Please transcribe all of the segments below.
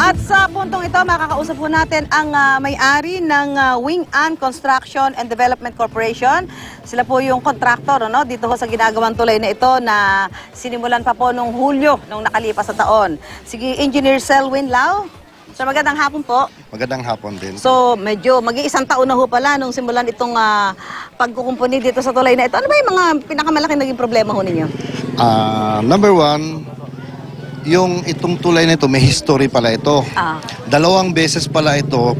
At sa puntong ito, makakausap po natin ang may-ari ng Wing An Construction and Development Corporation. Sila po yung kontraktor dito sa ginagawang tulay na ito na sinimulan pa po noong Hulyo, nung nakalipas na taon. Sige, Engineer Selwyn Lau. So magandang hapon po. Magandang hapon din. So medyo mag-iisang taon na ho pala nung simulan itong pagkukumpuni dito sa tulay na ito. Ano ba yung mga pinakamalaking naging problema ho ninyo? Number one, yung itong tulay na ito, may history pala ito. Dalawang beses pala ito,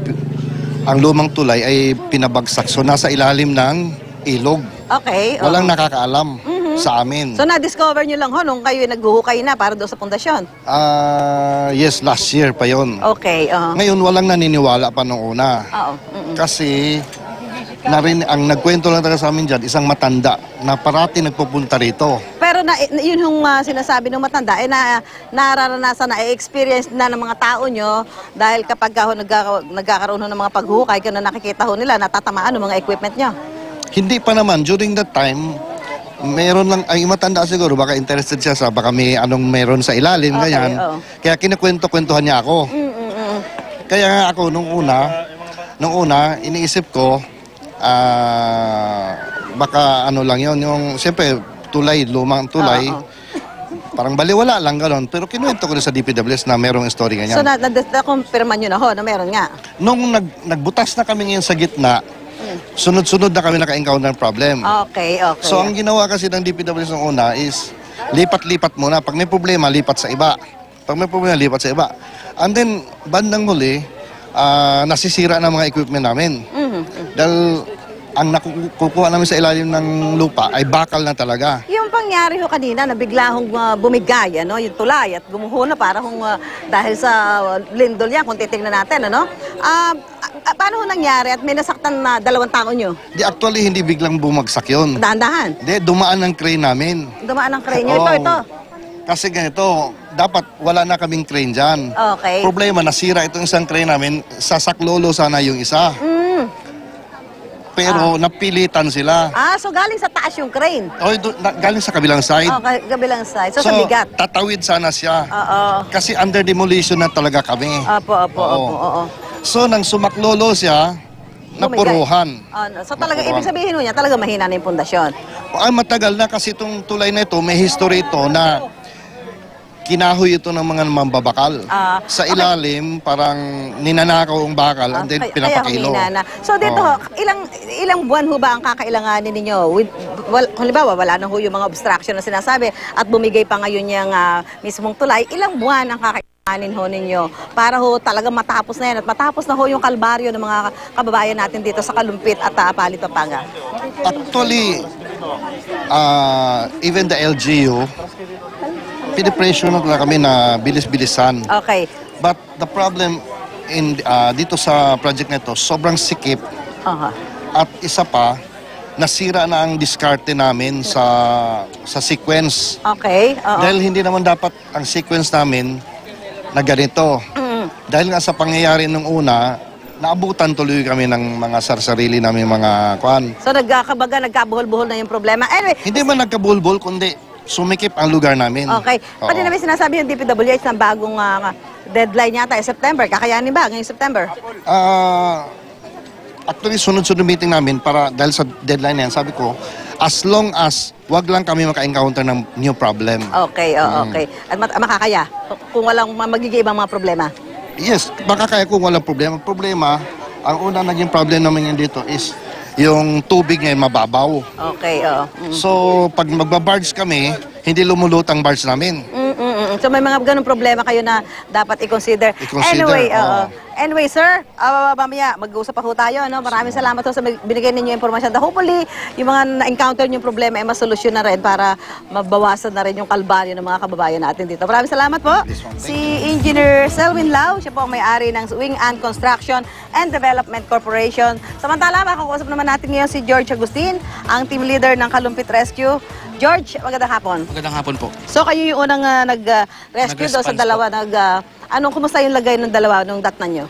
ang lumang tulay ay pinabagsak. So nasa ilalim ng ilog. Okay. Walang nakakaalam sa amin. So na-discover nyo lang ho nung kayo naghuhukay na para doon sa pundasyon? Yes, last year pa yon. Okay. Ngayon, walang naniniwala pa nung una. Kasi ang nagkwento lang talaga sa amin dyan, isang matanda na parati nagpupunta rito. Pero yun yung sinasabi ng matanda, nararanasan na, experience na ng mga tao nyo dahil kapag nagkakaroon ng mga paghukay, kung nakikita ho nila, natatamaan ng mga equipment nyo. Hindi pa naman. During that time, meron lang, ay matanda siguro, baka interested siya sa, baka may anong meron sa ilalim, ganyan. Kaya kinakwento-kwentuhan niya ako. Kaya nga ako, nung una, iniisip ko, baka ano lang yun, yung siyempre tulay, lumang tulay, parang baliwala lang gano'n. Pero kinuwento ko na sa DPWS na merong story ganyan. So na-confirman nyo na ho na meron nga? Nung nagbutas na kami ngayon sa gitna, sunod-sunod na kami naka-encounter problem. Okay. So ang ginawa kasi ng DPWS ng una is lipat-lipat muna. Pag may problema, lipat sa iba. Pag may problema, lipat sa iba. And then, bandang muli, nasisira na mga equipment namin. Dahil ang nakukuha namin sa ilalim ng lupa ay bakal na talaga. Yung pangyari ho kanina na bigla hong bumigay, yung tulay at gumuho na para dahil sa lindol niya, kung titingnan natin, paano ho nangyari at may nasaktan na 2 tao nyo? Actually, hindi biglang bumagsak yun. Dahan-dahan? Hindi, dumaan ng crane namin. Dumaan ng crane nyo? Ito. Kasi ganito, dapat wala na kaming crane dyan. Okay. Problema, nasira itong isang crane namin, sasaklolo sana yung isa. Pero napilitan sila. So galing sa taas yung crane? Galing sa kabilang side. Kabilang side. So sa bigat? Tatawid sana siya. Kasi under demolition na talaga kami. Opo. So nang sumaklolo siya, napuruhan. So talaga, ibig sabihin niya, talaga mahina na yung pundasyon? Ay, matagal na kasi itong tulay na ito, may history ito na kinahoy ito ng mga mambabakal. Sa ilalim, parang ninanakaw ang bakal and then pinapakilo. So dito, ilang buwan ho ba ang kakailanganin ninyo? Halimbawa, wala na ho yung mga obstruction na sinasabi at bumigay pa ngayon yung mismong tulay. Ilang buwan ang kakailanganin ho ninyo para ho talaga matapos na yan at matapos na ho yung kalbaryo ng mga kababayan natin dito sa Kalumpit at Apalit, Pampanga? Actually, even the LGU, pinipressure na talaga kami na bilis-bilisan. Okay. But the problem dito sa project na ito, sobrang sikip. At isa pa, nasira na ang diskarte namin sa sequence. Okay. Dahil hindi naman dapat ang sequence namin na ganito. Dahil nga sa pangyayari nung una, naabutan tuloy kami ng mga sarsarili namin mga kwan. So nagkabuhol-buhol na yung problema. Anyway, hindi man nagkabuhol-buhol, kundi sumikip ang lugar namin. Okay. Pati namin sinasabi yung DPWH na bagong deadline yata ay September. Kakayanin ba ngayong September? Actually, sunod-sunod meeting namin dahil sa deadline na yan, sabi ko, as long as wag lang kami maka-encounter ng new problem. Okay, okay. At makakaya kung walang magiging ibang mga problema? Yes, makakaya kung walang problema. Problema, ang unang naging problem namin dito is yung tubig ngayon mababaw. Okay, So, pag magbabarge kami, hindi lumulutang barge namin. So, may mga ganung problema kayo na dapat i-consider. Anyway, sir, mamaya mag-uusap pa ho tayo. Maraming salamat sa binigay ninyo impormasyon. Hopefully, yung mga na-encounter yung problema ay masolusyon na rin para mabawasan na rin yung kalbaryo ng mga kababayan natin dito. Maraming salamat po. Si Engineer Selwyn Lau, siya po ang may-ari ng Wing An Construction and Development Corporation. Samantala, makakausap naman natin ngayon si George Agustin, ang team leader ng Kalumpit Rescue. George, magandang hapon. Magandang hapon po. So kayo yung unang nag-rescue doon sa dalawa. Kumusta yung lagay ng dalawa nung datnan nyo?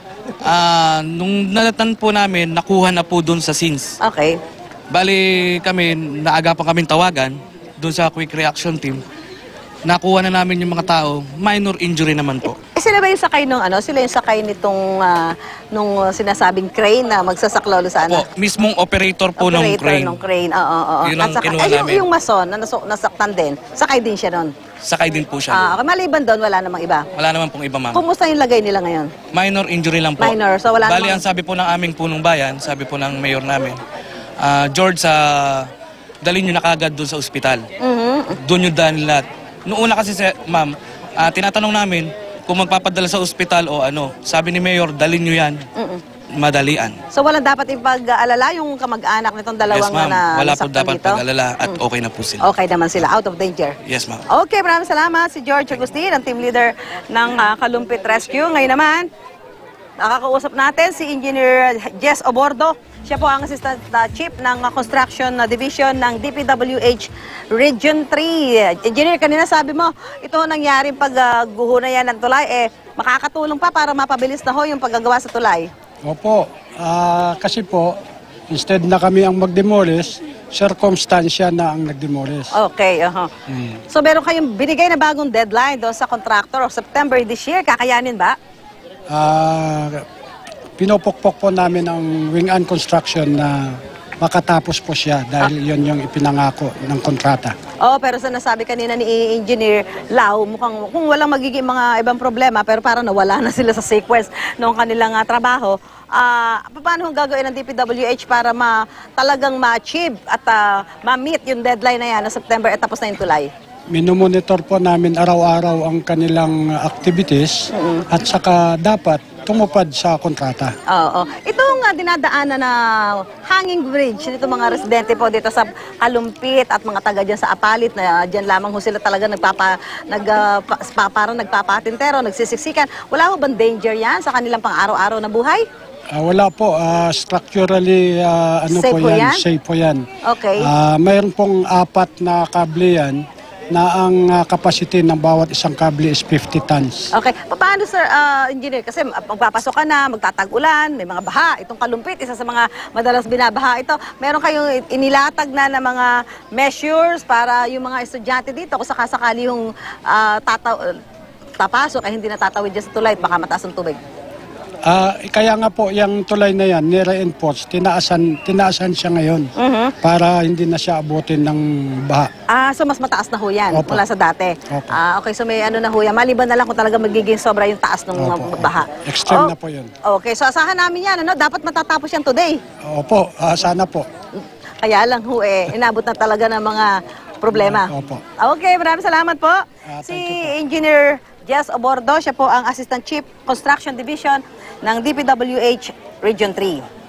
Nung nadatan po namin, nakuha na po doon sa scenes. Okay. Bali kami, naagapan kaming tawagan doon sa quick reaction team. nakuha na namin yung mga tao, minor injury naman po. Sila ba yung sakay nung ano? Sila yung sakay nitong nung sinasabing crane na magsasaklolo sa ano? Po, mismong operator po ng Operator crane. nung crane. Oo, oo. Yun ang At saka, kinuha namin. yung mason na nasaktan din, sakay din siya nun. Sakay din po siya. Okay, maliban doon, wala namang iba. Wala naman pong iba, ma'am. Kumusta yung lagay nila ngayon? Minor injury lang po. Minor, so wala Bali, namang- ang sabi po ng aming punong bayan, sabi po ng mayor namin, George, dalhin nyo na kagad doon sa ospital. Doon yung dahil lahat. Noong una kasi, ma'am, tinatanong namin kung magpapadala sa ospital o ano. Sabi ni mayor, dalhin nyo yan. Madalian. So walang dapat ipag-alala yung kamag-anak nitong Yes, dalawang ma'am. na Wala po nasaktan dapat dito? pag-alala at okay na po sila. Okay naman sila, out of danger. Yes, ma'am. Okay, maraming salamat si George Agustin, ang team leader ng Kalumpit Rescue. Ngayon naman, nakakausap natin si Engineer Jess Obordo. Siya po ang Assistant Chief ng Construction Division ng DPWH Region 3. Engineer, kanina sabi mo, ito nangyari pag-guho na yan ng tulay, makakatulong pa para mapabilis na ho yung paggagawa sa tulay. Opo, kasi po, instead na kami ang mag-demolish, circumstansya na ang nag-demolish. Okay, So meron kayong binigay na bagong deadline doon sa contractor of September this year. Kakayanin ba? Pinupukpok po namin ang Wing-An Construction na makatapos po siya dahil yon yung ipinangako ng kontrata. Oo, pero sa nasabi kanina ni Engineer Lau, mukhang kung walang magiging mga ibang problema, pero parang nawala na sila sa sequence ng kanilang trabaho. Paano ang gagawin ng DPWH para talagang ma-achieve at ma-meet yung deadline na yan na September at tapos na yung tulay? Minomonitor po namin araw-araw ang kanilang activities at saka dapat tumupad sa kontrata. Oo. Itong dinadaanan na hanging bridge nito mga residente po dito sa Kalumpit at mga taga dyan sa Apalit na dyan lamang ho sila talaga parang nagpapatintero, nagsisiksikan. Wala ho bang danger yan sa kanilang pang-araw-araw na buhay? Wala po, structurally Safe po yan? Safe po yan. Okay. Mayroon pong 4 na kable yan na ang capacity ng bawat isang kable is 50 tons. Okay. Paano, sir, engineer? Kasi magpapasok ka na, magtatag-ulan, may mga baha. Itong Kalumpit, isa sa mga madalas binabaha ito. Meron kayong inilatag na mga measures para yung mga estudyante dito kung sakasakali yung tapasok ay hindi natatawid dyan sa tulay at baka mataas ang tubig. Kaya nga po, yung tulay na yan, nire-enforce, tinaasan siya ngayon para hindi na siya abutin ng baha. So mas mataas na ho yan mula sa dati. Opo. Okay, so may ano na ho yan. Maliban na lang kung talaga magiging sobra yung taas ng baha. Extreme na po yun. Okay, so asahan namin yan. Dapat matatapos yan today. Opo, sana po. Kaya lang ho inabot na talaga ng mga problema. Opo. Okay, maraming salamat po. Si Thank you po. Engineer Jess Obordo, siya po ang Assistant Chief Construction Division ng DPWH Region 3.